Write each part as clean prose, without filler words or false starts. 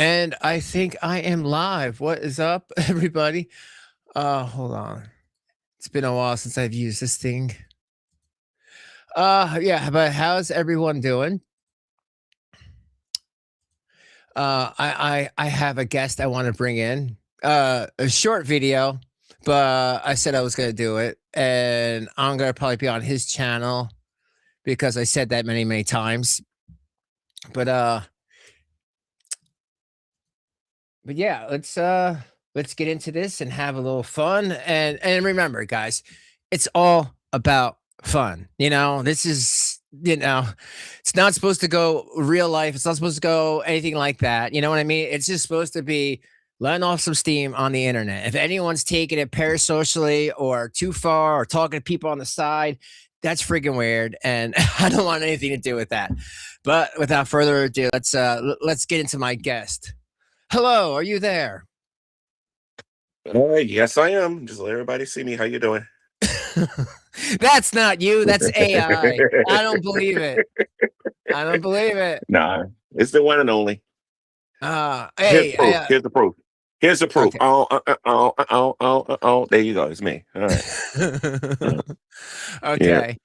And I think I am live. What is up, everybody? Hold on. It's been a while since I've used this thing. Yeah, but how's everyone doing? I have a guest I want to bring in. A short video, but I said I was gonna do it, and I'm gonna probably be on his channel because I said that many, many times. But but yeah, let's get into this and have a little fun. And remember, guys, it's all about fun. This is it's not supposed to go real life. It's not supposed to go anything like that. You know what I mean? It's just supposed to be letting off some steam on the internet. If anyone's taking it parasocially or too far or talking to people on the side, that's freaking weird, and I don't want anything to do with that. But without further ado, let's get into my guest. Hello, are you there? Yes, I am. Just let everybody see me. How you doing? That's not you. That's AI. I don't believe it. I don't believe it. Nah, it's the one and only. Hey, Here's the proof. Here's the proof. Okay. Oh. There you go. It's me. All right. Okay.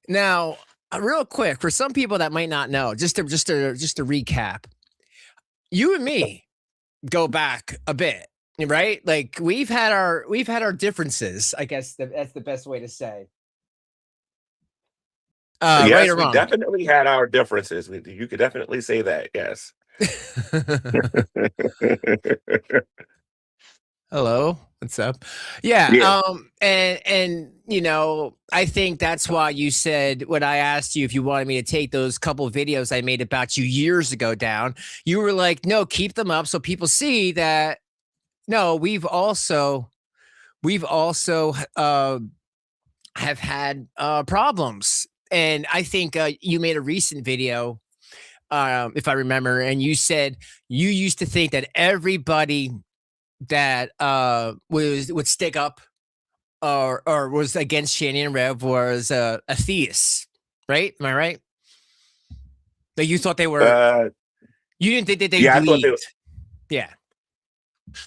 Now, real quick, for some people that might not know, just to recap, you and me go back a bit, right? Like we've had our differences. I guess that's the best way to say. Yes, right or we wrong. definitely had our differences. You could definitely say that. Yes. Hello, what's up? Yeah, Yeah. and I think that's why you said when I asked you if you wanted me to take those couple of videos I made about you years ago down, you were like, "No, keep them up so people see that no, we've also have had problems." And I think you made a recent video, if I remember, and you said you used to think that everybody that would stick up or was against Shannon and Rev was a theist, right? Am I right? That you thought they were. You didn't think that they Yeah, I thought they. believed. Yeah.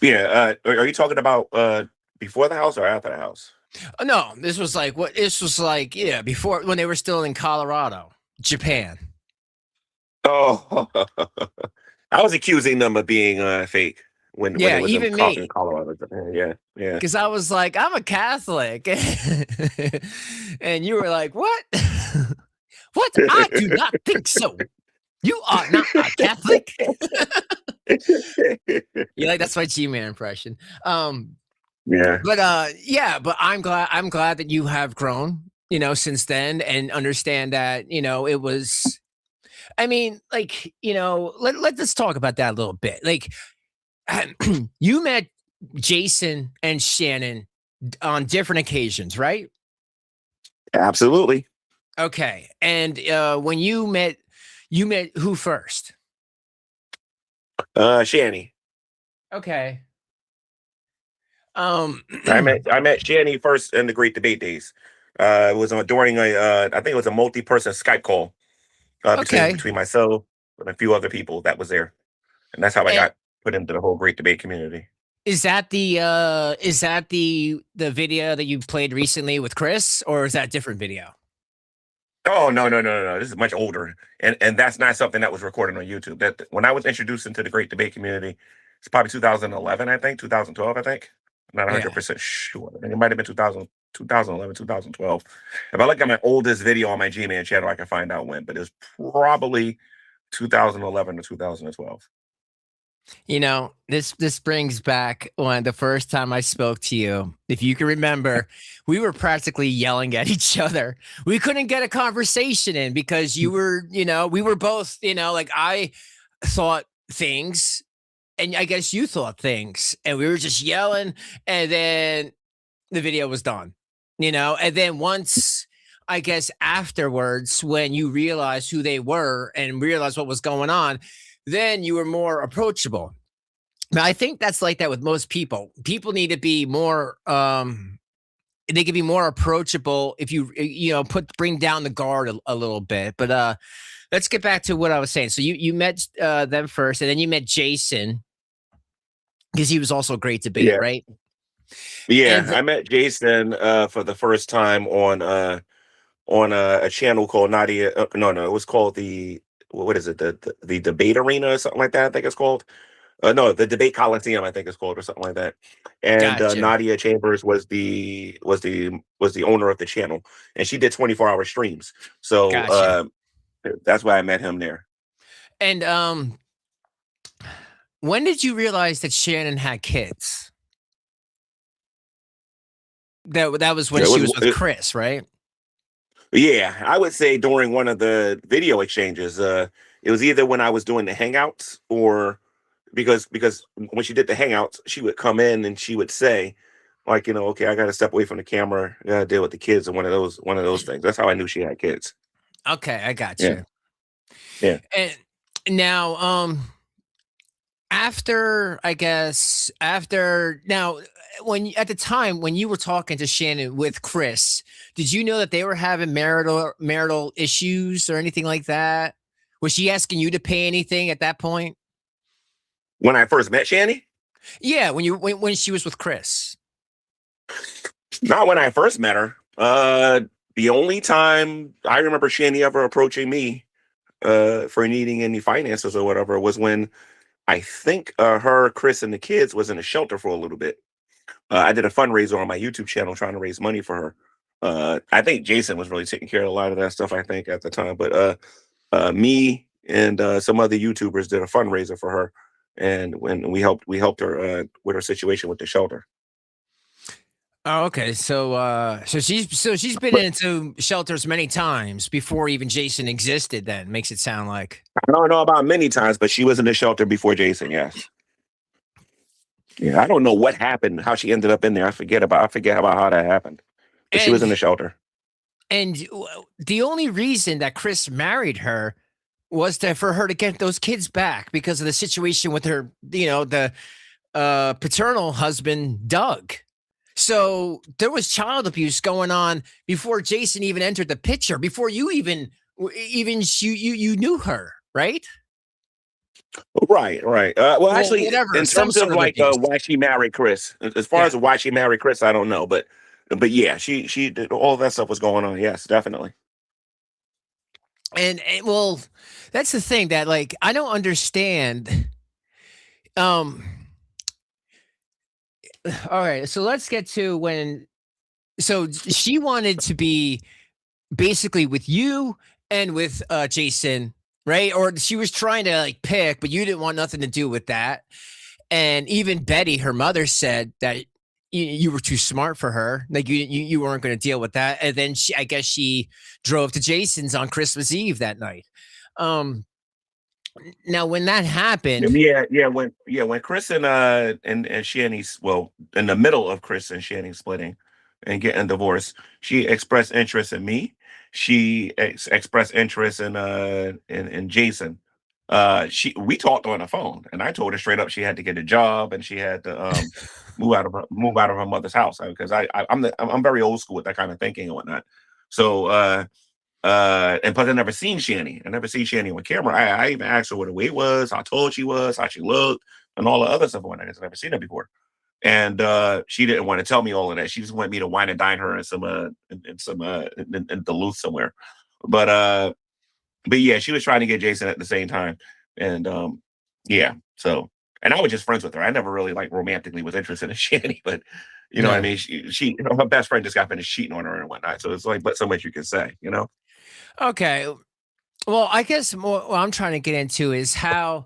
Yeah. Are you talking about before the house or after the house? No, this was like what this was like. Yeah, before when they were still in Colorado, Japan. Oh, I was accusing them of being fake when Yeah, it was even in me. Colorado. Yeah. Because I was like, I'm a Catholic. And you were like, what? What? I do not think so. You are not a Catholic. You like that's my G-Man impression. Yeah. But I'm glad that you have grown, since then and understand that, it was I mean, like, let's talk about that a little bit. Like you met Jason and Shannon on different occasions, right? Absolutely. Okay. And when you met who first? Shanny. Okay. I met Shanny first in the Great Debate Days. It was during I think it was a multi-person Skype call Okay. between myself and a few other people that was there, and that's how I got put into the whole Great Debate community. Is that the video that you played recently with Chris, or is that a different video? Oh no. This is much older, and that's not something that was recorded on YouTube. That when I was introduced into the Great Debate community, it's probably 2011, I think, 2012, I think. I'm not 100% sure. I think it might have been 2011, 2012. If I look at my oldest video on my Gman channel, I can find out when, but it was probably 2011 or 2012. This brings back the first time I spoke to you. If you can remember, we were practically yelling at each other. We couldn't get a conversation in because you were, we were both, like I thought things and I guess you thought things and we were just yelling and then the video was done, and then once I guess afterwards, when you realized who they were and realized what was going on, then you were more approachable. But I think that's like that with most people. People need to be more they can be more approachable if you bring down the guard a little bit. But let's get back to what I was saying. So you met them first, and then you met Jason because he was also a great debate, Yeah, right? yeah. And I met Jason for the first time on a channel called Nadia. No, it was called the what is it? The Debate Arena or something like that. I think it's called. No, the Debate Coliseum, I think it's called, or something like that. And gotcha, Nadia Chambers was the owner of the channel, and she did 24-hour streams. So gotcha. that's why I met him there. And when did you realize that Shannon had kids? That was when It she was was with Chris, right? Yeah, I would say during one of the video exchanges. It was either when I was doing the hangouts or because when she did the hangouts, she would come in and she would say, like, okay, I got to step away from the camera, I got to deal with the kids, and one of those things. That's how I knew she had kids. Okay, I got Yeah, you. yeah. And now, after I guess after now, when at the time when you were talking to Shannon with Chris, did you know that they were having marital issues or anything like that? Was she asking you to pay anything at that point? When I first met Shanny, Yeah, when she was with Chris. not when I first met her. The only time I remember Shanny ever approaching me for needing any finances or whatever was when I think her, Chris, and the kids was in a shelter for a little bit. I did a fundraiser on my YouTube channel trying to raise money for her. I think Jason was really taking care of a lot of that stuff, I think, at the time. But me and some other YouTubers did a fundraiser for her, and when we helped her with her situation with the shelter. Oh, okay. So she's been But into shelters many times before even Jason existed. Then makes it sound like. I don't know about many times, but she was in the shelter before Jason. Yes. Yeah, I don't know what happened, how she ended up in there. I forget about how that happened. But she was in And the shelter. the only reason that Chris married her was for her to get those kids back because of the situation with her, the paternal husband, Doug. So there was child abuse going on before Jason even entered the picture, before you you knew her, right? Right, right. Well, Well, actually, whatever, in some terms of sort of like abuse. why she married Chris, as far Yeah. as why she married Chris, I don't know, but yeah, she did all that stuff was going on. Yes, definitely. And well, that's the thing that like I don't understand. Um all right, so let's get to when so she wanted to be basically with you and with Jason, right? Or she was trying to like pick, but you didn't want nothing to do with that. And even Betty, her mother, said that you were too smart for her. Like you weren't going to deal with that. And then I guess she drove to Jason's on Christmas Eve that night. Um, Now when that happened, Yeah, when Chris and Shanny's, well, in the middle of Chris and Shanny splitting and getting divorced, she expressed interest in me. She expressed interest in Jason. We talked on the phone, and I told her straight up she had to get a job and she had to move out of her mother's house because I'm very old school with that kind of thinking and whatnot. So and plus I never seen Shanny. I never seen Shanny on camera. I even asked her what her weight was, how tall she was, how she looked, and all the other stuff on that. I've never seen her before. And she didn't want to tell me all of that. She just wanted me to wine and dine her in Duluth somewhere. But but yeah, she was trying to get Jason at the same time. And yeah, so and I was just friends with her. I never really like romantically was interested in Shanny, but you know what I no. mean? She her best friend just got finished cheating on her and whatnot. So it's like, but so much you can say. Okay. Well, I guess what I'm trying to get into is how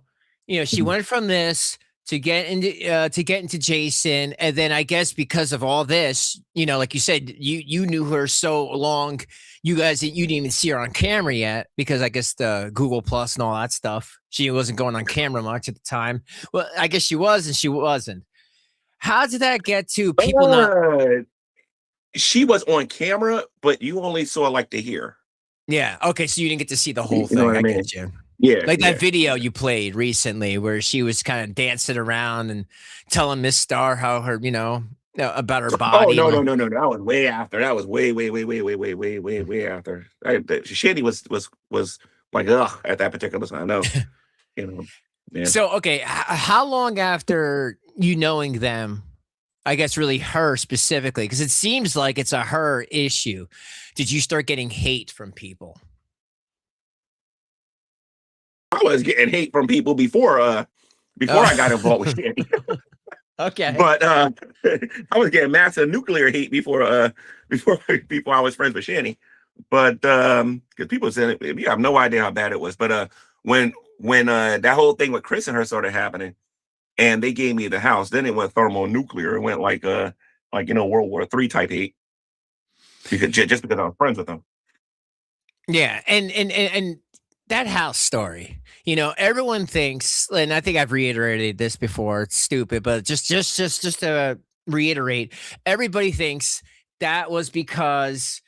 she went from this to get into Jason, and then I guess because of all this, like you said, you knew her so long, you didn't even see her on camera yet because I guess the Google Plus and all that stuff. She wasn't going on camera much at the time. Well, I guess she was and she wasn't. How did that get to people not? Uh, she was on camera, but you only saw like the hair. Yeah. Okay. So you didn't get to see the whole You know thing. what I I mean? get you. Yeah, Like that yeah, video yeah. you played recently where she was kind of dancing around and telling Miss Star how her, about her Oh body and no, all. no, no, no, no. That was way after. That was way, way, way, way, way, way, way, way, way after. Shady like, ugh, at that particular time. No, yeah. So, okay, how long after you knowing them, I guess really her specifically, because it seems like it's a her issue, did you start getting hate from people? I was getting hate from people before I got involved with Shanny. Okay. But I was getting massive nuclear hate before I was friends with Shanny. But because people said you have no idea how bad it was. But when that whole thing with Chris and her started happening, and they gave me the house, then it went thermonuclear. It went like World War III type hate just because I was friends with them. Yeah, and that house story, everyone thinks, and I think I've reiterated this before. It's stupid, but just to reiterate, everybody thinks that was because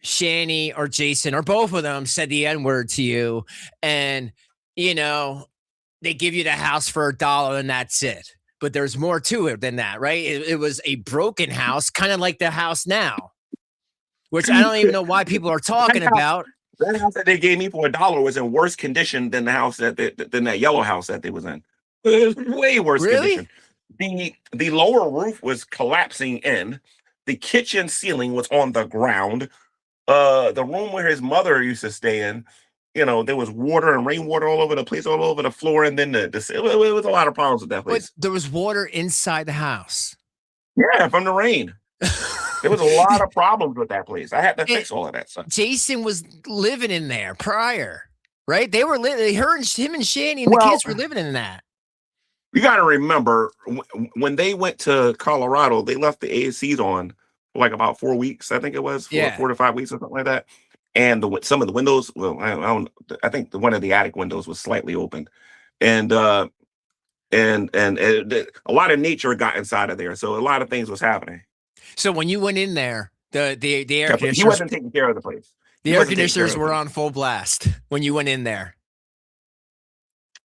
Shani or Jason or both of them said the N word to you, and they give you the house for $1 and that's it. But there's more to it than that, right? It was a broken house, kind of like the house now, which I don't even know why people are talking about. That house that they gave me for $1 was in worse condition than the house than that yellow house that they was in. It was way worse condition. The lower roof was collapsing in. The kitchen ceiling was on the ground. The room where his mother used to stay in, there was water and rainwater all over the place, all over the floor, and then it was a lot of problems with that place. But there was water inside the house. Yeah, from the rain. There was a lot of problems with that place. I had to fix all of that stuff. Jason was living in there prior, right? They were him and Shani and the kids were living in that. You got to remember when they went to Colorado, they left the ACs on for like about 4 weeks. I think it was 4 to 5 weeks or something like that. And some of the windows, I think one of the attic windows was slightly open, and a lot of nature got inside of there, so a lot of things was happening. So when you went in there, the air conditioners, he wasn't taking care of the place. The air conditioners were on full blast when you went in there.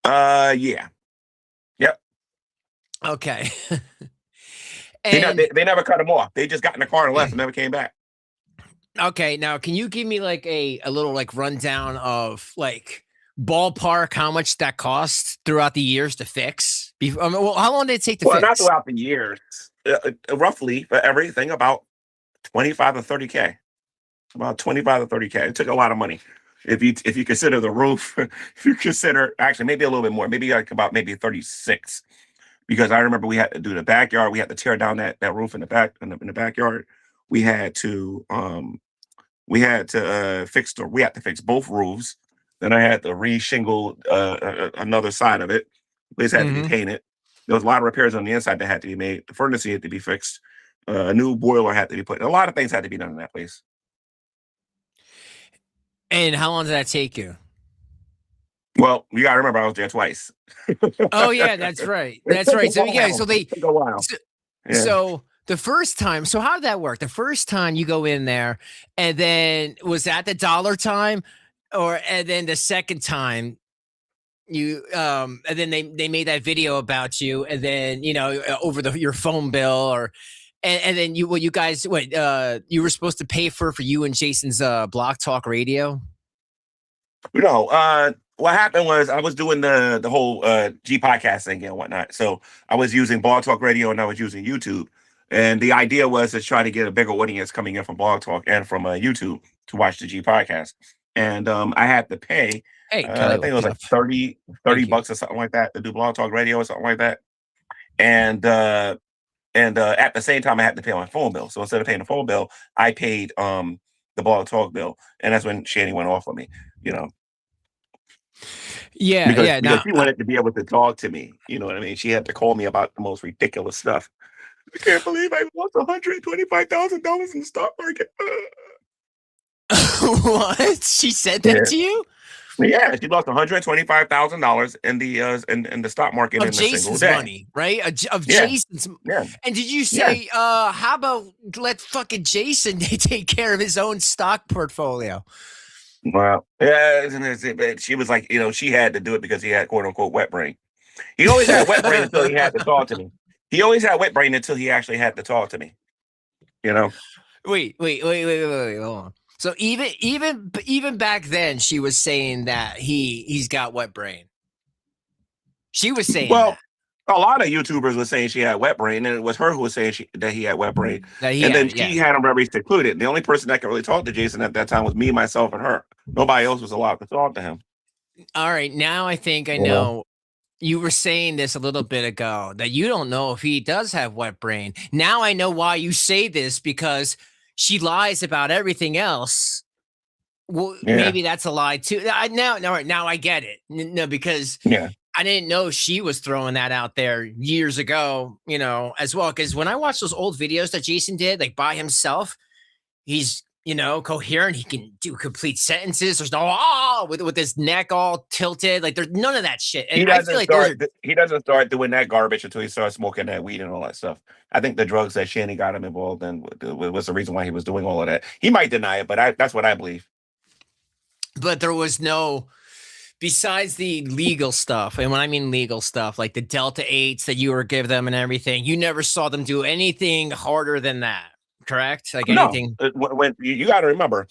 Yeah. Yep. Okay. They never cut them off. They just got in the car and left and never came back. Okay, now can you give me like a little like rundown of like ballpark how much that costs throughout the years to fix? How long did it take to fix? Not throughout the years. Roughly for everything about 25 to 30K. About 25 to 30K. It took a lot of money. If you consider the roof, if you consider actually maybe a little bit more, maybe like about 36. Because I remember we had to do the backyard. We had to tear down that roof in the backyard. We had to fix both roofs. Then I had to re-shingle another side of it. The place had to be painted. There was a lot of repairs on the inside that had to be made. The furnace had to be fixed. A new boiler had to be put in. A lot of things had to be done in that place. And how long did that take you? Well, you gotta remember I was there twice. Oh yeah, that's right. That's right. So yeah, so they took a while. So the first time, so how did that work? The first time you go in there, and then was that the dollar time, and then the second time you and then they made that video about you, and then over your phone bill and then you were supposed to pay for you and Jason's Block Talk Radio. What happened was I was doing the whole G podcast thing and whatnot. So I was using Blog Talk Radio and I was using YouTube. And the idea was to try to get a bigger audience coming in from Blog Talk and from YouTube to watch the G podcast. And I had to pay, I think it was like 30 bucks or something like that to do Blog Talk Radio or something like that. And at the same time, I had to pay my phone bill. So instead of paying the phone bill, I paid the Blog Talk bill. And that's when Shani went off on me, Yeah, because she wanted to be able to talk to me. You know what I mean? She had to call me about the most ridiculous stuff. I can't believe I lost $125,000 in the stock market. What? She said that to you? Yeah, she lost $125,000 in the stock market of in Jason's a single day. Money, right? Of Jason's. Yeah. And did you say, how about let fucking Jason take care of his own stock portfolio? Well, yeah, but she was like, she had to do it because he had quote unquote wet brain. He always had wet brain until he had to talk to me. He always had wet brain until he actually had to talk to me. Wait, hold on. So even back then, she was saying that he's got wet brain. She was saying Well, that. a lot of YouTubers were saying she had wet brain, and it was her who was saying that he had wet brain. That he And had then it, she yeah. had him very secluded. The only person that could really talk to Jason at that time was me, myself, and her. Nobody else was allowed to talk to him. All right, now I think I You know? know. You were saying this a little bit ago that you don't know if he does have wet brain. Now I know why you say this, because she lies about everything else. Well, Yeah, maybe that's a lie too. Now I get it. No, because yeah. I didn't know she was throwing that out there years ago, as well. Because when I watch those old videos that Jason did, like by himself, he's coherent. He can do complete sentences. There's no with his neck all tilted. Like there's none of that shit. And He I feel doesn't like those start. are. He doesn't start doing that garbage until he starts smoking that weed and all that stuff. I think the drugs that Shanny got him involved in was the reason why he was doing all of that. He might deny it, but that's what I believe. But there was no, besides the legal stuff, and when I mean legal stuff, like the Delta 8s that you were give them and everything, you never saw them do anything harder than that, correct? Like No, anything. when you got to remember,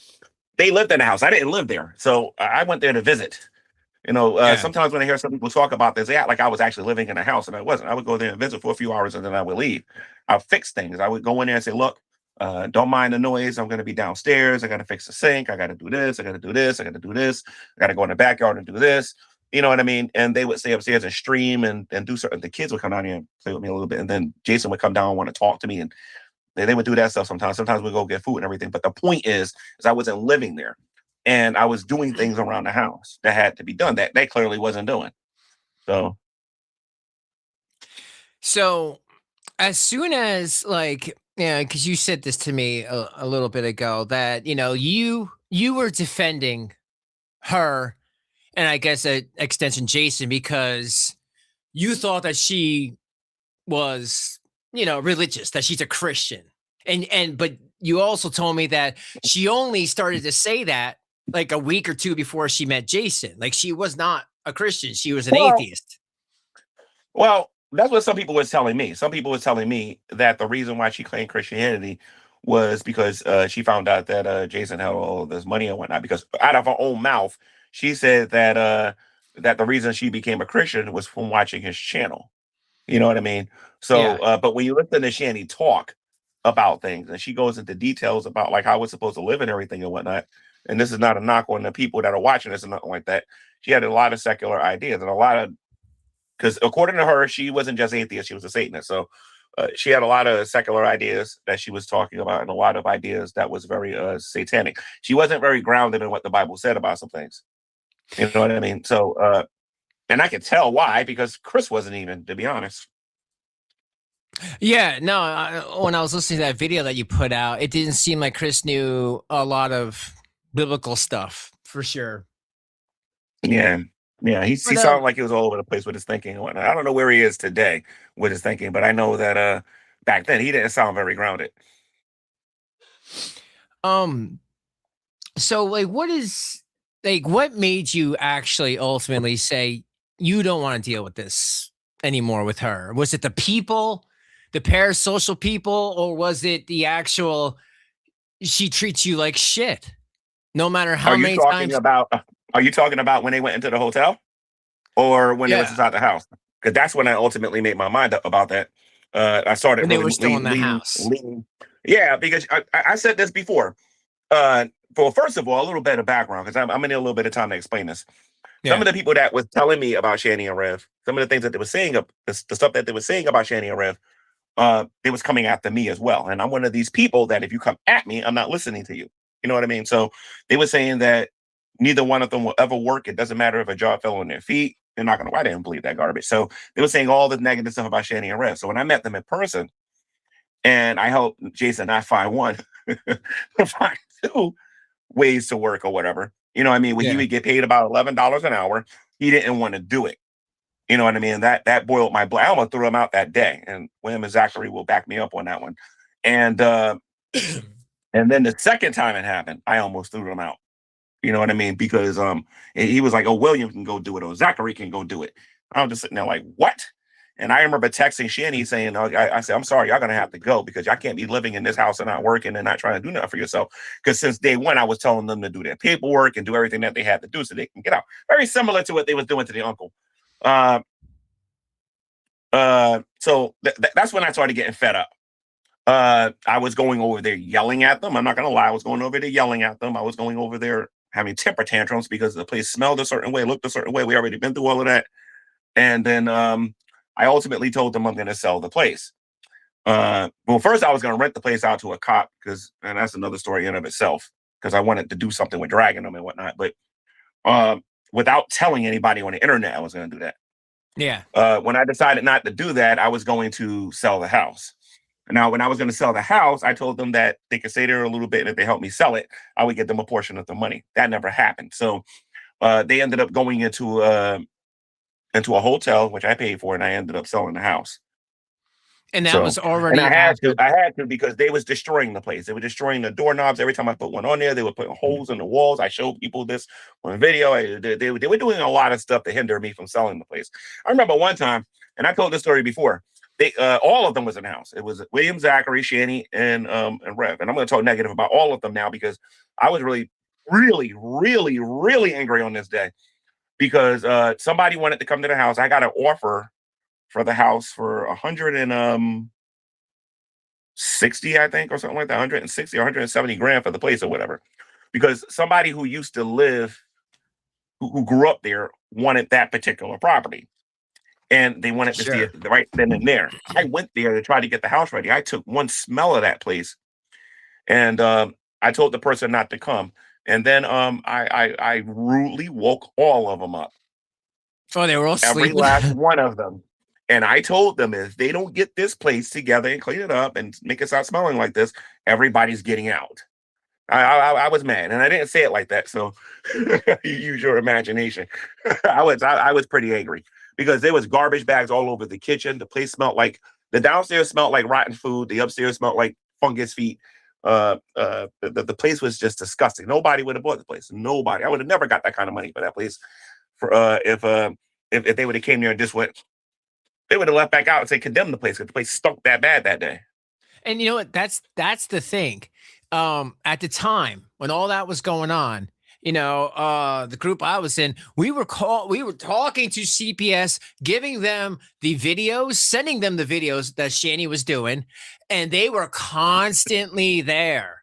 they lived in the house. I didn't live there, so I went there to visit. Yeah. Sometimes when I hear some people talk about this, they act like I was actually living in a house, and I wasn't. I would go there and visit for a few hours, and then I would leave. I'll fix things. I would go in there and say, "Look, don't mind the noise. I'm going to be downstairs. I got to fix the sink. I got to do this. I got to do this. I got to do this. I got to go in the backyard and do this." You know what I mean? And they would stay upstairs and stream and do certain. The kids would come down here and play with me a little bit, and then Jason would come down and want to talk to me, and they would do that stuff sometimes. Sometimes we go get food and everything. But the point is I wasn't living there, and I was doing things around the house that had to be done that they clearly wasn't doing. So So as soon as, like, yeah, because you said this to me a little bit ago, that you were defending her, and I guess an extension Jason, because you thought that she was, religious, that she's a Christian. But you also told me that she only started to say that like a week or two before she met Jason. Like she was not a Christian, she was an well, atheist. that's what some people was telling me. Some people was telling me that the reason why she claimed Christianity was because she found out that Jason had all of this money and whatnot. Because out of her own mouth, she said that the reason she became a Christian was from watching his channel. You know what I mean? So, Yeah. but when you listen to Shanny talk about things, and she goes into details about like how we're supposed to live and everything and whatnot, and this is not a knock on the people that are watching this and nothing like that. She had a lot of secular ideas and a lot of, because according to her, she wasn't just atheist; she was a Satanist. So, she had a lot of secular ideas that she was talking about, and a lot of ideas that was very satanic. She wasn't very grounded in what the Bible said about some things. You know what I mean? So, and I could tell why, because Chris wasn't even, to be honest. Yeah, no, when I was listening to that video that you put out, it didn't seem like Chris knew a lot of biblical stuff for sure. Yeah. Yeah, he But sounded like he was all over the place with his thinking and whatnot. I don't know where he is today with his thinking, but I know that back then he didn't sound very grounded. um so like what made you actually ultimately say you don't want to deal with this anymore with her? Was it the people, the parasocial people, or was it the actual she treats you like shit no matter Are how you many talking times? about are you talking about when they went into the hotel or when they was Yeah, inside the house? Because that's when I ultimately made my mind up about that. I started when they really were still in the house. leaning. Yeah, because I said this before. Uh, well, first of all, a little bit of background because I'm gonna need a little bit of time to explain this. Some Yeah. of the people that was telling me about Shani and Rev, some of the things that they were saying, the stuff that they were saying about Shani and Rev, it was coming after me as well. And I'm one of these people that if you come at me, I'm not listening to you. You know what I mean? So they were saying that neither one of them will ever work. It doesn't matter if a job fell on their feet. They're not going to. I didn't believe that garbage. So they were saying all the negative stuff about Shani and Rev. So when I met them in person, and I helped Jason not find one, find two ways to work or whatever. You know what I mean? When he Yeah. would get paid about $11 an hour, he didn't want to do it. You know what I mean? That boiled my blood. I almost threw him out that day. And William and Zachary will back me up on that one. And then the second time it happened, I almost threw him out. You know what I mean? Because he was like, "Oh, William can go do it, or Zachary can go do it." I was just sitting there like, "What?" And I remember texting Shanny saying, I said, I'm sorry, y'all going to have to go because y'all can't be living in this house and not working and not trying to do nothing for yourself. Because since day one, I was telling them to do their paperwork and do everything that they had to do so they can get out. Very similar to what they was doing to the uncle. So that's when I started getting fed up. I was going over there yelling at them. I'm not going to lie. I was going over there yelling at them. I was going over there having temper tantrums because the place smelled a certain way, looked a certain way. We already been through all of that. And then I ultimately told them I'm going to sell the place. Well, first I was going to rent the place out to a cop and that's another story in of itself because I wanted to do something with dragging them and whatnot. But without telling anybody on the internet, I was going to do that. Yeah. When I decided not to do that, I was going to sell the house. Now, when I was going to sell the house, I told them that they could stay there a little bit, and if they helped me sell it, I would get them a portion of the money. That never happened. So they ended up going into a hotel, which I paid for, and I ended up selling the house. And that was already. And I had to because they was destroying the place. They were destroying the doorknobs. Every time I put one on there, they were putting holes in the walls. I showed people this on video. They were doing a lot of stuff to hinder me from selling the place. I remember one time, and I told this story before. They all of them was in the house. It was William, Zachary, Shanny, and Rev. And I'm going to talk negative about all of them now because I was really, really, really, really angry on this day because somebody wanted to come to the house. I got an offer for the house for 160, I think, or something like that, 160 or 170 grand for the place or whatever. Because somebody who used to live, who grew up there, wanted that particular property. And they wanted to see it right then and there. I went there to try to get the house ready. I took one smell of that place. And I told the person not to come. And then I rudely woke all of them up. Oh, they were all Every sleeping. last one of them. And I told them if they don't get this place together and clean it up and make it stop smelling like this, everybody's getting out. I was mad, and I didn't say it like that. So you use your imagination. I was pretty angry because there was garbage bags all over the kitchen. The place smelled like the downstairs smelled like rotten food. The upstairs smelled like fungus feet. The place was just disgusting. Nobody would have bought the place. Nobody. I would have never got that kind of money for that place. For if they would have came there and just went. They would have left back out and say condemn the place because the place stunk that bad that day. And you know what? That's the thing. At the time when all that was going on, the group I was in, we were talking to CPS, giving them the videos, sending them the videos that Shanny was doing, and they were constantly there.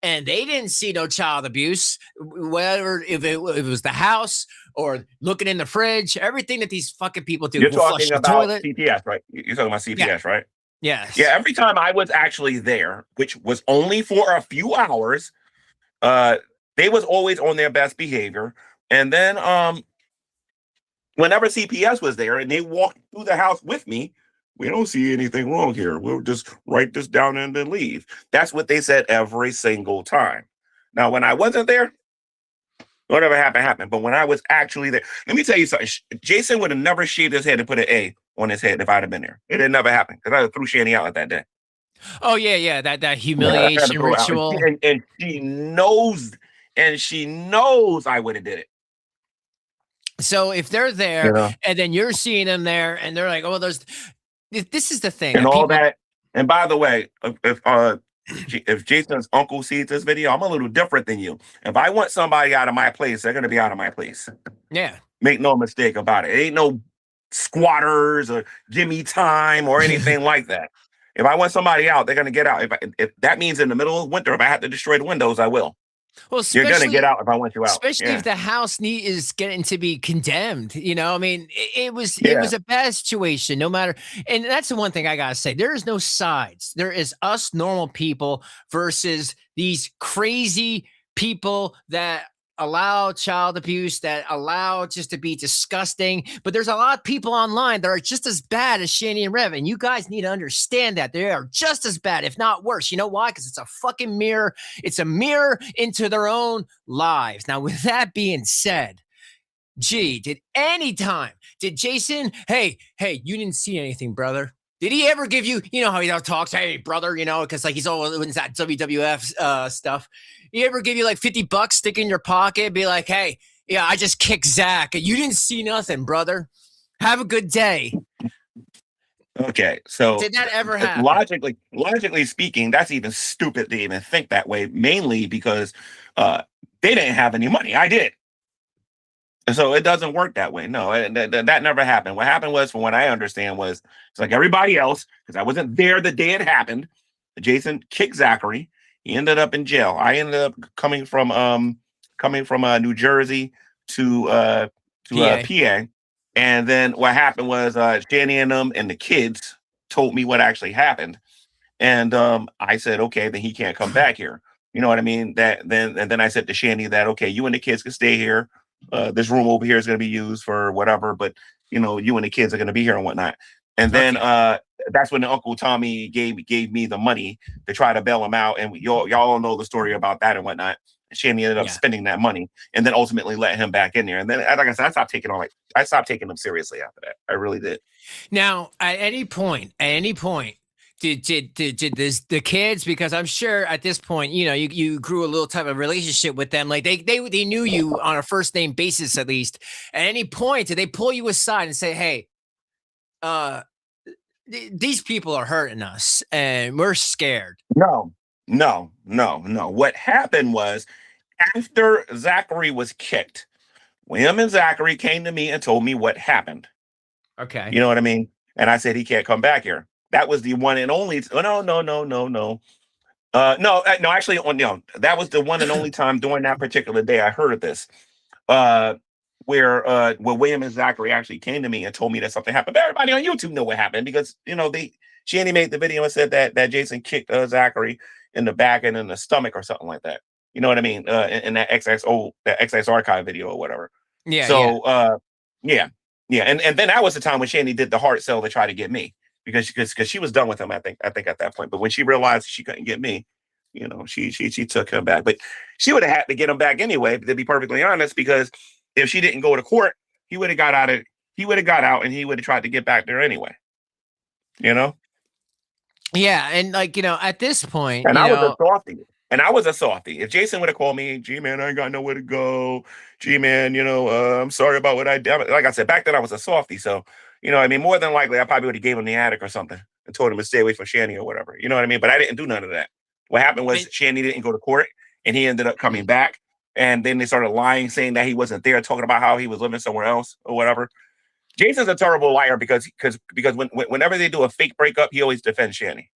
And they didn't see no child abuse, whether if it was the house or looking in the fridge, everything that these fucking people do. You're talking about CPS, right? You're talking about CPS, right? Yes. Yeah, every time I was actually there, which was only for a few hours, they was always on their best behavior. And then whenever CPS was there and they walked through the house with me, we don't see anything wrong here. We'll just write this down and then leave. That's what they said every single time. Now, when I wasn't there, whatever happened. But when I was actually there, let me tell you something. Jason would have never shaved his head and put an A on his head if I'd have been there. It had never happened because I threw Shanny out that day. Oh, yeah. That humiliation ritual. And she knows I would have did it. So if they're there and then you're seeing them there and they're like, oh, this is the thing. And all that. And by the way, if Jason's uncle sees this video, I'm a little different than you. If I want somebody out of my place, they're going to be out of my place. Yeah. Make no mistake about it. It ain't no squatters or give me time or anything like that. If I want somebody out, they're going to get out. If that means in the middle of winter, if I have to destroy the windows, I will. Well, you're going to get out if I want you out. Especially if the house is getting to be condemned. I mean, it was a bad situation, no matter. And that's the one thing I got to say. There is no sides. There is us normal people versus these crazy people that allow child abuse, that allow just to be disgusting. But there's a lot of people online that are just as bad as Shanny and Rev. And you guys need to understand that they are just as bad, if not worse. You know why? Because it's a fucking mirror. It's a mirror into their own lives. Now, with that being said, did Jason, hey, you didn't see anything, brother? Did he ever give you, how he talks, hey, brother, because like he's always in that WWF stuff. He ever give you like $50, stick in your pocket, be like, hey, yeah, I just kicked Zach. You didn't see nothing, brother. Have a good day. Okay, so Did that ever happen? logically speaking, that's even stupid to even think that way. Mainly because uh, they didn't have any money. I did. So it doesn't work that way. No, that never happened. What happened was, from what I understand, was it's like everybody else, because I wasn't there the day it happened. Jason kicked Zachary. He ended up in jail. I ended up coming from New Jersey to PA. PA, and then what happened was Shanny and them and the kids told me what actually happened, and I said, okay, then he can't come back here. You know what I mean? Then I said to Shanny that, okay, you and the kids can stay here. This room over here is going to be used for whatever, but you and the kids are going to be here and whatnot. And then Okay. that's when Uncle Tommy gave me the money to try to bail him out. And y'all all know the story about that and whatnot. Shanny ended up Yeah. spending that money and then ultimately let him back in there. And then, like I said, I stopped taking him seriously after that. I really did. Now, at any point, did the kids, because I'm sure at this point, you grew a little type of relationship with them, like they knew you on a first name basis at least. At any point, did they pull you aside and say, "Hey, uh, these people are hurting us, and we're scared"? No, no. What happened was after Zachary was kicked, William and Zachary came to me and told me what happened. Okay. You know what I mean? And I said he can't come back here. That was the one and only. Oh, no. No. Actually, no. That was the one and only time during that particular day I heard this. Uh, where William and Zachary actually came to me and told me that something happened. But everybody on YouTube know what happened because she only made the video and said that Jason kicked Zachary in the back and in the stomach or something like that. You know what I mean? In that XX archive video or whatever. Yeah, yeah. So yeah, and then that was the time when Shanny did the hard sell to try to get me because she was done with him. I think at that point. But when she realized she couldn't get me, she took him back. But she would have had to get him back anyway. To be perfectly honest, because if she didn't go to court, he would have got out. He would have got out, and he would have tried to get back there anyway. You know. Yeah, and at this point, And I was a softie. And I was a softie. If Jason would have called me, G man, I ain't got nowhere to go. G man, I'm sorry about what I did. Like I said, back then I was a softie. So, I mean, more than likely, I probably would have gave him the attic or something and told him to stay away from Shanny or whatever. You know what I mean? But I didn't do none of that. What happened was Shanny didn't go to court and he ended up coming back. And then they started lying, saying that he wasn't there, talking about how he was living somewhere else or whatever. Jason's a terrible liar because whenever they do a fake breakup, he always defends Shanny.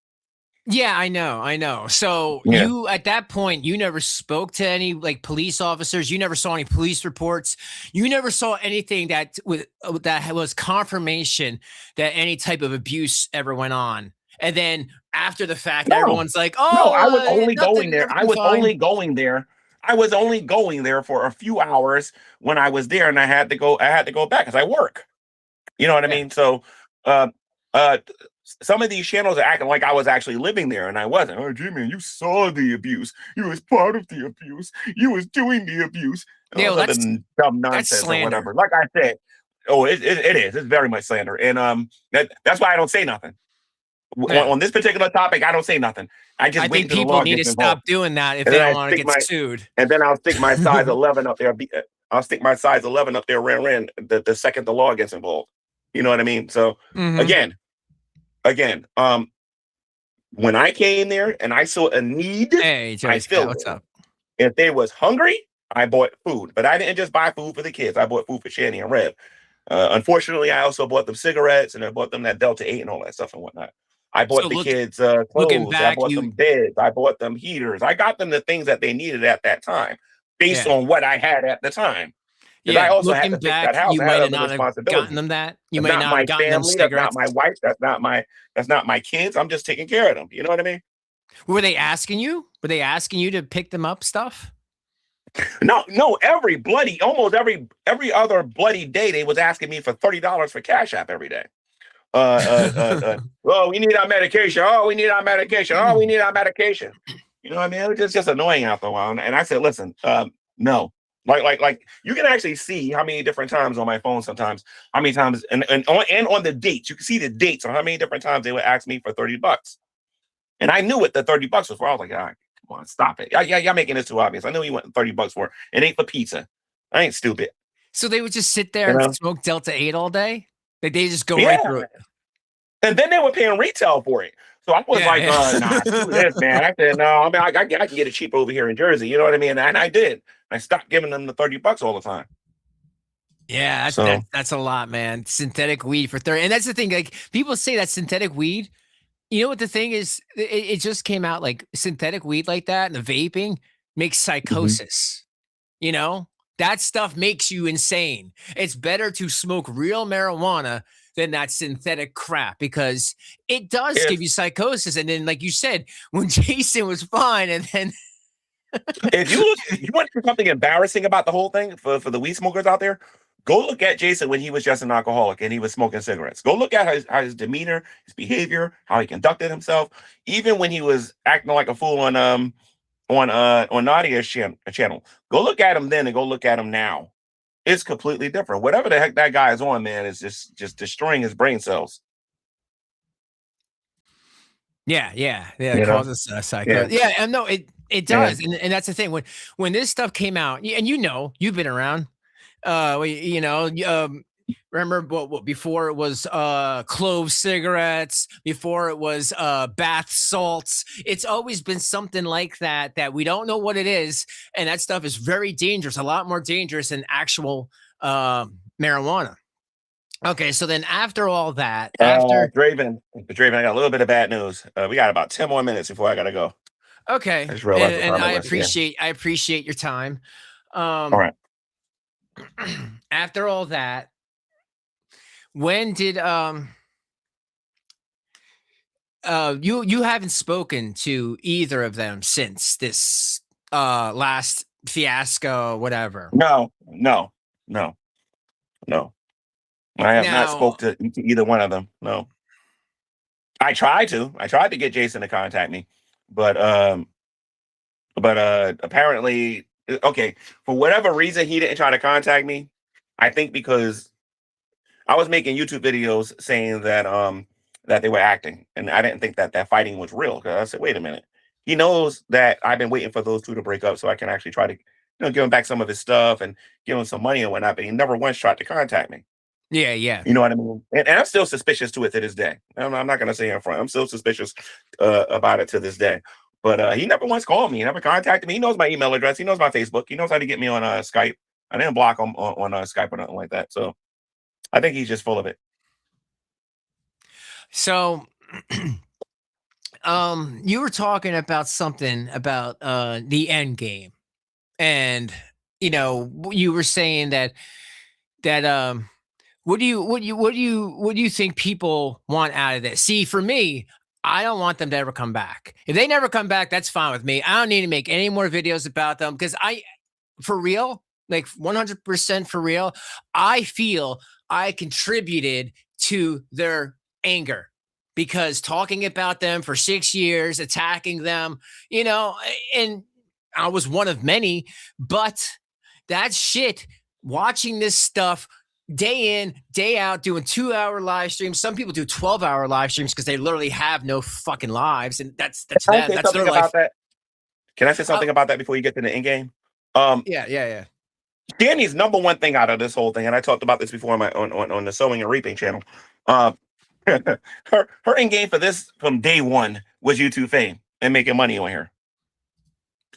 Yeah, I know. So Yeah. you, at that point, you never spoke to any police officers. You never saw any police reports. You never saw anything that was confirmation that any type of abuse ever went on. And then after the fact, No, everyone's like, no, "Oh, I was only going there. I everything's was fine." only going there. I was only going there for a few hours when I was there, and I had to go. I had to go back because I work. You know what I Yeah. mean? So, uh, uh, some of these channels are acting like I was actually living there, and I wasn't. Oh, gee, man, you saw the abuse. You was part of the abuse. You was doing the abuse. And Yeah, all well, this other dumb that's nonsense or slander. whatever. Like I said, oh, it is. It's very much slander, and that's why I don't say nothing Yeah. on this particular topic. I don't say nothing. I just I wait think until the people law need to gets involved, stop doing that if and they then don't I want to stick get my sued. and then I'll stick my size 11 up there. I'll stick my size 11 up there. Ran the second the law gets involved. You know what I mean? So Mhm. again, when I came there and I saw a need, Hey, I Joey's cat, filled what's it. up? If they was hungry, I bought food, but I didn't just buy food for the kids. I bought food for Shanny and Rev. Unfortunately, I also bought them cigarettes and I bought them that Delta 8 and all that stuff and whatnot. I bought So the look, kids looking clothes. I back, bought them beds. I bought them heaters. I got them the things that they needed at that time based yeah. on what I had at the time. Because I Yeah, also had looking to fix that back, house. you I had might have other not have gotten responsibilities. them that. You That's might not not have my gotten them family. That's not cigarettes. my wife. That's not my kids. I'm just taking care of them. You know what I mean? Were they asking you? Were they asking you to pick them up stuff? No. Almost every other bloody day, they was asking me for $30 for Cash App every day. Oh, we need our medication. Oh, we need our medication. Oh, we need our medication. You know what I mean? It was just annoying after a while. And I said, listen, no. Like you can actually see how many different times on my phone sometimes, how many times and on the dates, you can see the dates on how many different times they would ask me for $30. And I knew what the $30 was for. I was like, all right, come on, stop it. Y'all making this too obvious. I knew you want $30 for it. It ain't for pizza. I ain't stupid. So they would just sit there You and know? smoke Delta 8 all day? Like they just go right Yeah. through it. And then they were paying retail for it. So I was like, nah, screw this, man. I said, no, I mean, I can get it cheap over here in Jersey. You know what I mean? And I did. I stopped giving them the $30 all the time. Yeah, So that's a lot, man. Synthetic weed for 30. And that's the thing. Like people say that synthetic weed, you know what the thing is? It just came out like synthetic weed like that and the vaping makes mhm. psychosis. You know, that stuff makes you insane. It's better to smoke real marijuana than that synthetic crap because it does give if you psychosis. And then, like you said, when Jason was fine, and then if you look, you want to know something embarrassing about the whole thing for the weed smokers out there, go look at Jason when he was just an alcoholic and he was smoking cigarettes. Go look at his demeanor, his behavior, how he conducted himself, even when he was acting like a fool on Nadia's channel. Go look at him then and go look at him now. It's completely different. Whatever the heck that guy is on, man, is just destroying his brain cells. yeah, it You know? causes Yeah, psychosis. Yeah, and no, it yeah. does, and that's the thing when this stuff came out, and you know, you've been around. You know, remember what before it was clove cigarettes, before it was bath salts. It's always been something like that we don't know what it is, and that stuff is very dangerous, a lot more dangerous than actual marijuana. Okay, so then after all that, after Draven, I got a little bit of bad news. We got about 10 more minutes before I gotta go. I okay, just realized what and time it was. Yeah. I appreciate your time. All Um right. after all that, when did you haven't spoken to either of them since this last fiasco, whatever. No, no, no, no. I have not Now, spoke to either one of them. No. I tried to. I tried to get Jason to contact me, but apparently okay, for whatever reason he didn't try to contact me. I think because I was making YouTube videos saying that they were acting, and I didn't think that fighting was real. Because I said, wait a minute, he knows that I've been waiting for those two to break up so I can actually try to give him back some of his stuff and give him some money and whatnot. But he never once tried to contact me. yeah. You know what I mean? And I'm still suspicious to it to this day. I'm not going to say in front. I'm still suspicious about it to this day. But he never once called me. He never contacted me. He knows my email address. He knows my Facebook. He knows how to get me on Skype. I didn't block him on Skype or nothing like that. So I think he's just full of it. So, you were talking about something about the end game, and you were saying that what do you think people want out of this? See, for me, I don't want them to ever come back. If they never come back, that's fine with me. I don't need to make any more videos about them because for real, like 100% for real, I feel I contributed to their anger because talking about them for 6 years, attacking them, and I was one of many, but that shit, watching this stuff day in, day out, doing 2-hour live streams. Some people do 12-hour live streams because they literally have no fucking lives. And that's Can I them. say That's their something life. about that? Can I say Uh, something about that before you get to the end game? Um, yeah. Danny's number one thing out of this whole thing, and I talked about this before on my on the sowing and reaping channel. Her end game for this from day one was YouTube fame and making money on here.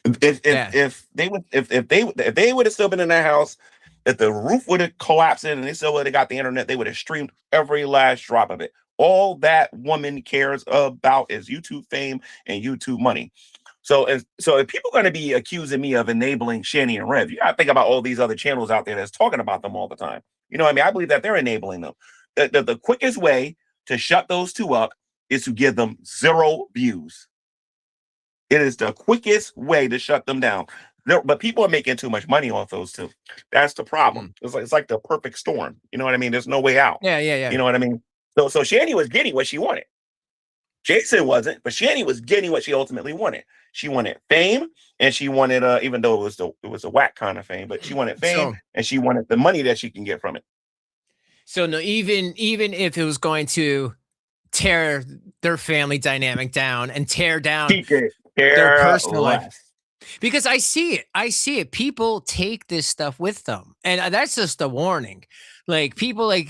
Yeah. If they would have still been in that house, if the roof would have collapsed in and they still would have got the internet, they would have streamed every last drop of it. All that woman cares about is YouTube fame and YouTube money. So if people are going to be accusing me of enabling Shanny and Rev, you got to think about all these other channels out there that's talking about them all the time. You know what I mean? I believe that they're enabling them. The quickest way to shut those two up is to give them 0 views. It is the quickest way to shut them down. But people are making too much money off those two. That's the problem. It's like the perfect storm. You know what I mean? There's no way out. Yeah. You know what I mean? So Shanny was getting what she wanted. Jason wasn't, but Shanny was getting what she ultimately wanted. She wanted fame, and she wanted even though it was a whack kind of fame, but she wanted fame So, and she wanted the money that she can get from it. so no, even if it was going to tear their family dynamic down and tear down She could their care personal life, less. because I see it. People take this stuff with them, and that's just a warning. Like people like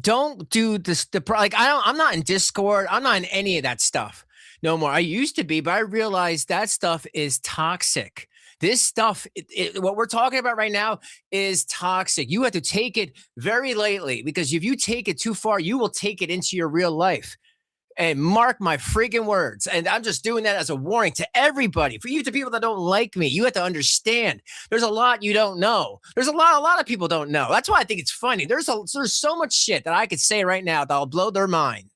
don't do this. Like I'm not in Discord. I'm not in any of that stuff no more. I used to be, but I realized that stuff is toxic. This stuff, what we're talking about right now, is toxic. You have to take it very lightly, because if you take it too far, you will take it into your real life. And mark my friggin' words. And I'm just doing that as a warning to everybody. For you, to people that don't like me, you have to understand there's a lot you don't know. There's a lot of people don't know. That's why I think it's funny. There's so much shit that I could say right now that'll blow their mind,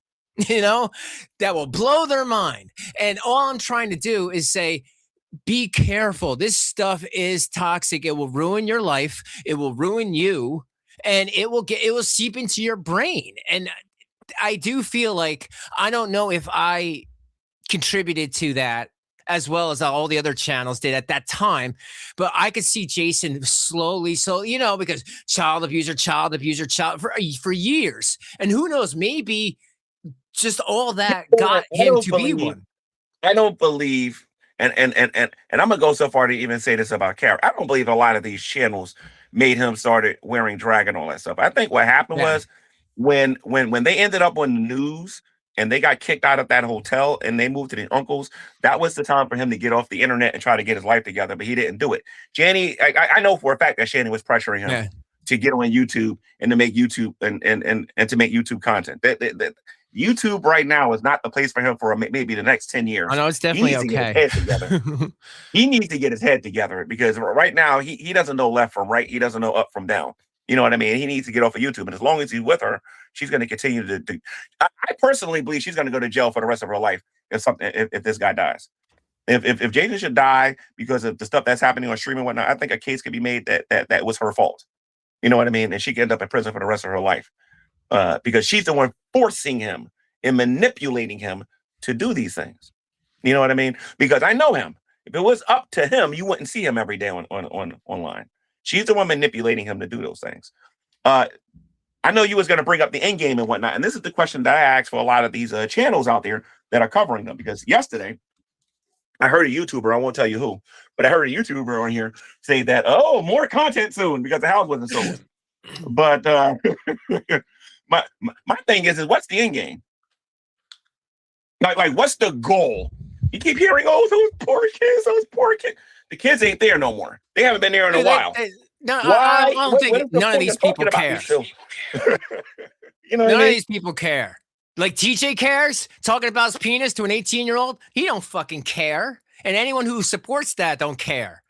you know, that will blow their mind. And all I'm trying to do is say, be careful. This stuff is toxic. It will ruin your life. It will ruin you. And it will seep into your brain. And I do feel like, I don't know if I contributed to that as well as all the other channels did at that time, but I could see Jason slowly, so because child abuser for years, and who knows, maybe just all that got him to be one. I don't believe, and I'm gonna go so far to even say this about Kara. I don't believe a lot of these channels made him started wearing drag and all that stuff. I think what happened was, when they ended up on the news and they got kicked out of that hotel and they moved to the uncles, that was the time for him to get off the internet and try to get his life together, but he didn't do it. Shanny, I know for a fact that Shanny was pressuring him to get on YouTube and to make YouTube and to make YouTube content. That YouTube right now is not the place for him for maybe the next 10 years. I know, it's definitely okay. He needs to get his head together, because right now he doesn't know left from right. He doesn't know up from down. You know what I mean? He needs to get off of YouTube. And as long as he's with her, she's going to continue to I personally believe she's going to go to jail for the rest of her life if this guy dies. If Jason should die because of the stuff that's happening on streaming and whatnot, I think a case could be made that was her fault. You know what I mean? And she could end up in prison for the rest of her life. Because she's the one forcing him and manipulating him to do these things. You know what I mean? Because I know him. If it was up to him, you wouldn't see him every day online. She's the one manipulating him to do those things. I know you was going to bring up the end game and whatnot, and this is the question that I asked for a lot of these channels out there that are covering them. Because yesterday, I heard a YouTuber, I won't tell you who, but I heard a YouTuber on here say that, oh, more content soon because the house wasn't sold. But my thing is what's the end game? Like what's the goal? You keep hearing, oh, those poor kids. The kids ain't there no more. They haven't been there in a while. No, I don't think none of these people care. None of these people care. Like TJ cares, talking about his penis to an 18-year-old. He don't fucking care. And anyone who supports that don't care.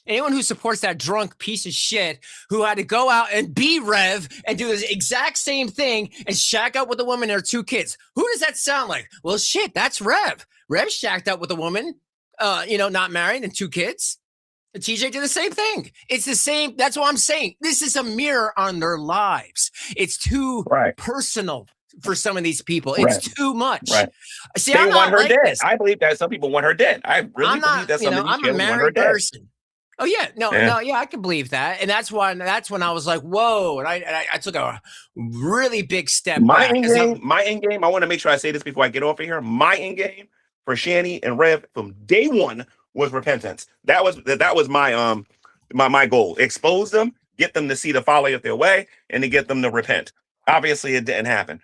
Anyone who supports that drunk piece of shit who had to go out and be Rev and do the exact same thing and shack up with a woman and her 2 kids. Who does that sound like? Well, shit, that's Rev. Rev shacked up with a woman, not married, and 2 kids. And TJ did the same thing. It's the same. That's what I'm saying. This is a mirror on their lives. It's too personal for some of these people. It's too much. See, they want her dead. I believe that some people want her dead. I really believe that some of these I'm a married person. Oh yeah, no, I can believe that, and that's when I was like, whoa, and I took a really big step back. My end game. I want to make sure I say this before I get off of here. My end game for Shanny and Rev from day one was repentance. That was my my goal. Expose them, get them to see the folly of their way, and to get them to repent. Obviously, it didn't happen.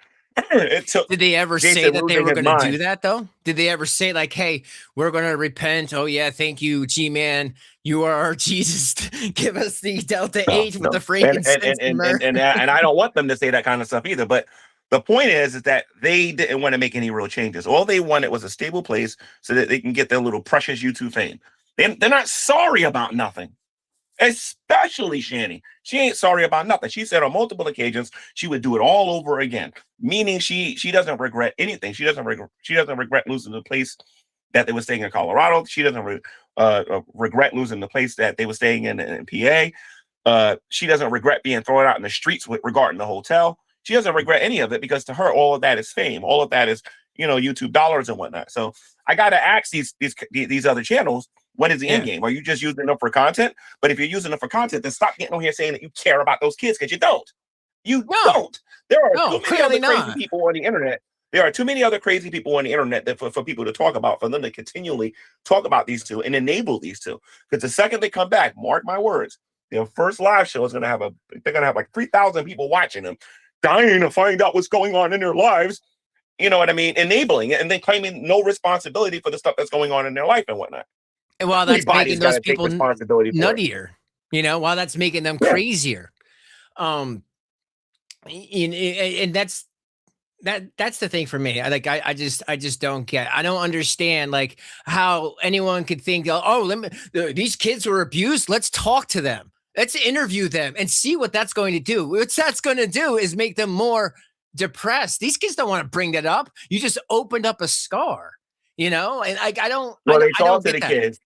Did they ever say that they were going to do that, though? Did they ever say, like, hey, we're going to repent? Oh, yeah, thank you, G-Man. You are our Jesus. Give us the Delta 8 with the frankincense. And I don't want them to say that kind of stuff either. But the point is that they didn't want to make any real changes. All they wanted was a stable place so that they can get their little precious YouTube fame. They're not sorry about nothing. Especially Shanny. She ain't sorry about nothing. She said on multiple occasions she would do it all over again, meaning she doesn't regret anything. She doesn't regret losing the place that they were staying in Colorado. She doesn't regret losing the place that they were staying in PA. She doesn't regret being thrown out in the streets regarding the hotel. She doesn't regret any of it, because to her, all of that is fame. All of that is, YouTube dollars and whatnot. So I got to ask these other channels, what is the end game? Are you just using them for content? But if you're using them for content, then stop getting on here saying that you care about those kids, because you don't. You don't. There are too many other crazy people on the internet. There are too many other crazy people on the internet that for people to talk about, for them to continually talk about these two and enable these two. Because the second they come back, mark my words, their first live show is going to have they're going to have like 3,000 people watching them. dying to find out what's going on in their lives. You know what I mean? Enabling it and then claiming no responsibility for the stuff that's going on in their life and whatnot. And while that's Everybody's making got those to take people responsibility for it. nuttier, while that's making them Yeah. crazier. And that's the thing for me. I just don't get. I don't understand like how anyone could think, oh, these kids were abused. Let's talk to them. Let's interview them and see what that's going to do. What that's going to do is make them more depressed. These kids don't want to bring that up. You just opened up a scar, and I don't. Well, they I don't talked to get the that. kids.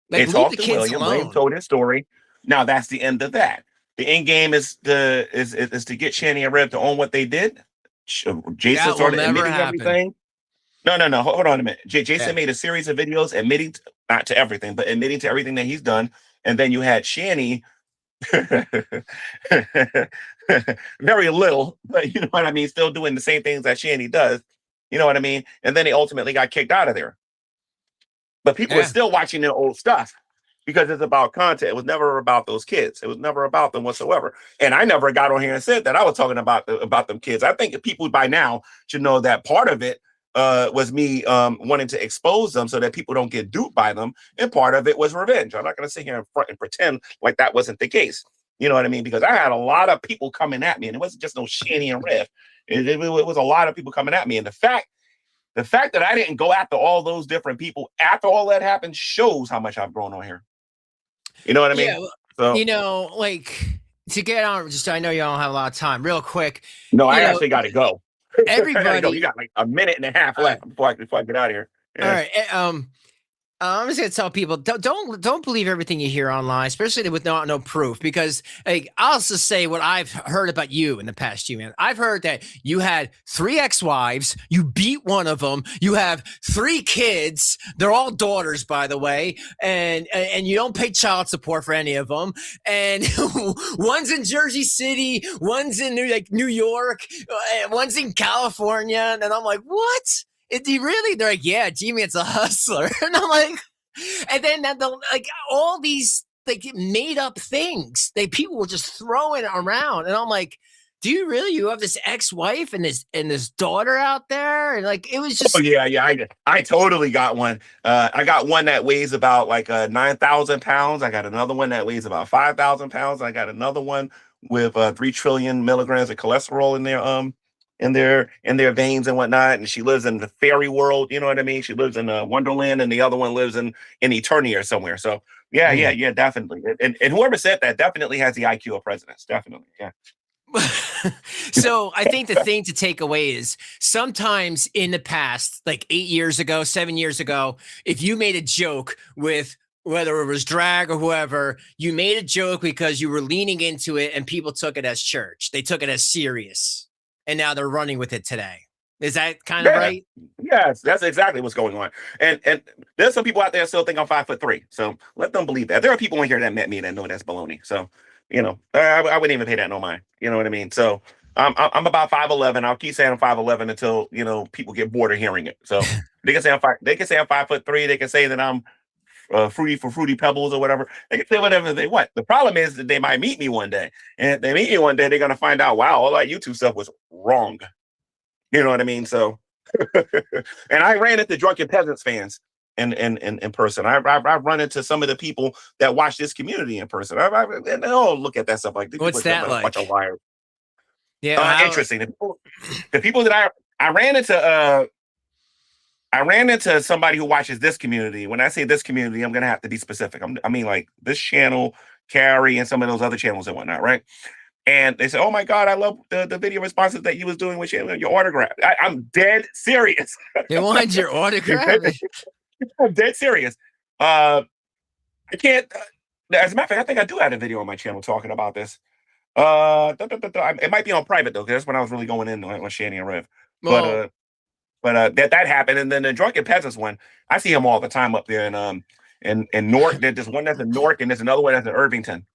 Like, They leave the talked to kids William. William alone. told his story. Now that's the end of that. The end game is to get Shanny and Rev to own what they did. Jason That will started never admitting happen. everything. No. Hold on a minute. Jason Yeah. made a series of videos admitting not to everything, but admitting to everything that he's done. And then you had Shanny, very little, but you know what I mean, still doing the same things that Shanny does. You know what I mean? And then he ultimately got kicked out of there. But people are still watching their old stuff because it's about content. It was never about those kids. It was never about them whatsoever. And I never got on here and said that I was talking about them kids. I think people by now should know that part of it was me wanting to expose them so that people don't get duped by them. And part of it was revenge. I'm not going to sit here in front and pretend like that wasn't the case. You know what I mean? Because I had a lot of people coming at me, and it wasn't just no Shanny and Rev. It was a lot of people coming at me. And the fact that I didn't go after all those different people after all that happened shows how much I've grown on here. You know what I mean? Yeah, so, like to get on, I know you don't have a lot of time. Real quick. No, I actually got to go. Everybody, you got like a minute and a half left before I get out of here. Yeah. All right. I'm just gonna tell people don't believe everything you hear online, especially with no proof. Because I'll just say what I've heard about you in the past year, man. I've heard that you had 3 ex-wives, you beat one of them, you have 3 kids. They're all daughters, by the way, and you don't pay child support for any of them. And one's in Jersey City, one's in New York, one's in California, and I'm like, what? Really? They're like, yeah, Gman's a hustler. And I'm like, and then all these made up things people were just throwing around. And I'm like, do you really? You have this ex-wife and this daughter out there? And it was just. Oh, yeah. I totally got one. I got one that weighs about 9,000 pounds. I got another one that weighs about 5,000 pounds. I got another one with 3 trillion milligrams of cholesterol in their veins and whatnot, and she lives in the fairy world. You know what I mean? She lives in Wonderland, and the other one lives in Eternia somewhere. So yeah, definitely. And whoever said that definitely has the IQ of presidents. Definitely, yeah. So I think the thing to take away is sometimes in the past, like 8 years ago, 7 years ago, if you made a joke with whether it was drag or whoever, you made a joke because you were leaning into it and people took it as church. They took it as serious. And now they're running with it today. Is that kind of right? Yes, that's exactly what's going on. And there's some people out there still think I'm 5'3". So let them believe that. There are people in here that met me that know that's baloney. So, I wouldn't even pay that no mind. You know what I mean? So I'm about 5'11". I'll keep saying I'm 5'11" until people get bored of hearing it. So they can say I'm 5'3". They can say that I'm fruity pebbles or whatever. They can say whatever they want. The problem is that they might meet me one day, and if they meet me one day, they're gonna find out, wow, all that YouTube stuff was wrong. You know what I mean? So, and I ran into drunken peasants fans in person. I've run into some of the people that watch this community in person. And they all look at that stuff like, what's that like? A bunch of liars. Yeah, interesting. The people that I ran into. I ran into somebody who watches this community. When I say this community, I'm going to have to be specific. I mean, like this channel, Carrie, and some of those other channels and whatnot, right? And they said, oh my God, I love the video responses that you was doing with your autograph. I'm dead serious. They wanted your autograph? I'm dead serious. I can't, as a matter of fact, I think I do have a video on my channel talking about this. It might be on private though, because that's when I was really going in on Shanny and Rev. Well, But that happened, and then the drunken peasants one, I see him all the time up there in Newark. There's one that's in Newark, and there's another one that's in Irvington.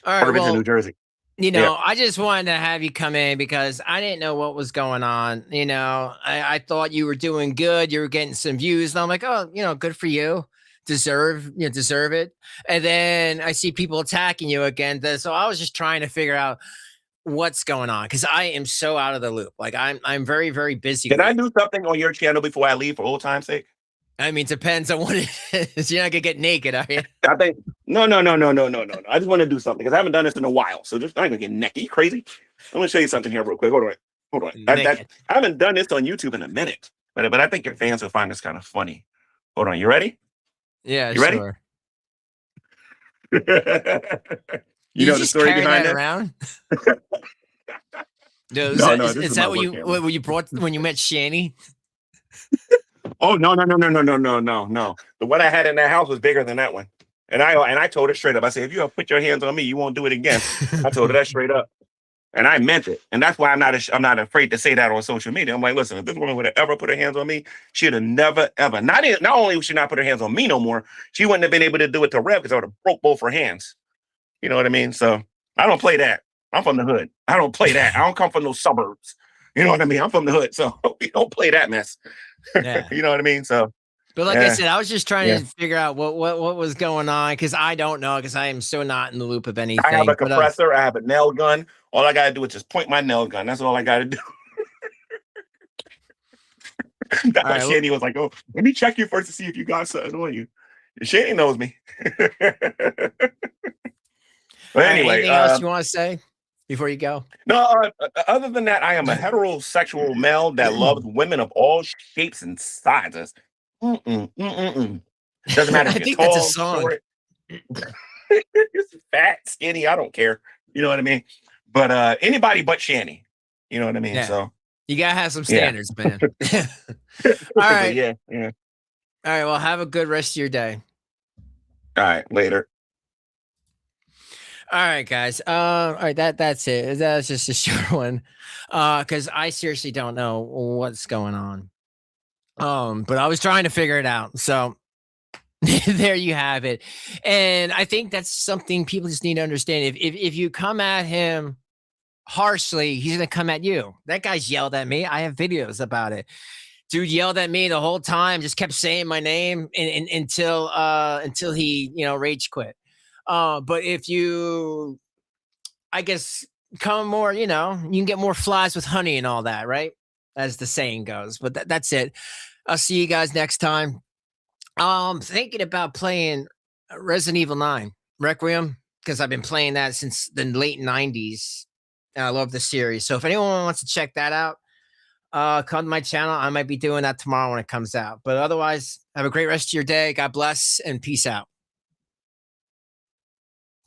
All right, Irvington, New Jersey. I just wanted to have you come in because I didn't know what was going on. I thought you were doing good. You were getting some views, and I'm like, oh, good for you. Deserve it. And then I see people attacking you again. So I was just trying to figure out what's going on because I am so out of the loop. Like I'm very, very busy. Can I do something on your channel before I leave for old time's sake? I mean, depends on what it is. You're not gonna get naked, are you? I think no. I just want to do something because I haven't done this in a while. So just I'm gonna get naked. You crazy? I'm gonna show you something here real quick. Hold on. I haven't done this on YouTube in a minute, but I think your fans will find this kind of funny. Hold on, you ready? Yeah, you ready? Sure. you know the story behind that? Around? No, is that what you brought when you met Shani? Oh no. The one I had in that house was bigger than that one. And I told her straight up. I said, if you put your hands on me, you won't do it again. I told her that straight up. And I meant it. And that's why I'm not afraid to say that on social media. I'm like, listen, if this woman would have ever put her hands on me, she'd have never, ever. Not only would she not put her hands on me no more, she wouldn't have been able to do it to Rev because I would have broke both her hands. You know what I mean? So I don't play that. I'm from the hood. I don't play that. I don't come from those suburbs. You know what I mean? I'm from the hood. So we don't play that mess. Yeah. You know what I mean? So but like I said, I was just trying to figure out what was going on because I don't know because I am so not in the loop of anything. I have a compressor. I have a nail gun. All I got to do is just point my nail gun. That's all I got to do. That's why Shani was like, oh, let me check you first to see if you got something on you. Shani knows me. But anyway. Anything else you want to say before you go? No, other than that, I am a heterosexual male that loves women of all shapes and sizes. Doesn't matter if you're tall, short, fat, skinny. I don't care. You know what I mean? But anybody but Shani. You know what I mean? Yeah. So you gotta have some standards, man. All right. Yeah. All right. Well, have a good rest of your day. All right. Later. All right, guys. All right, that's it. That's just a short one. Because I seriously don't know what's going on. But I was trying to figure it out. So there you have it. And I think that's something people just need to understand. If you come at him harshly, he's gonna come at you. That guy's yelled at me. I have videos about it. Dude yelled at me the whole time, just kept saying my name until he, rage quit. But if you, I guess, come more, you can get more flies with honey and all that, right? As the saying goes. But that's it. I'll see you guys next time. Thinking about playing Resident Evil 9 Requiem because I've been playing that since the late 90s. And I love the series. So if anyone wants to check that out, come to my channel. I might be doing that tomorrow when it comes out. But otherwise, have a great rest of your day. God bless and peace out.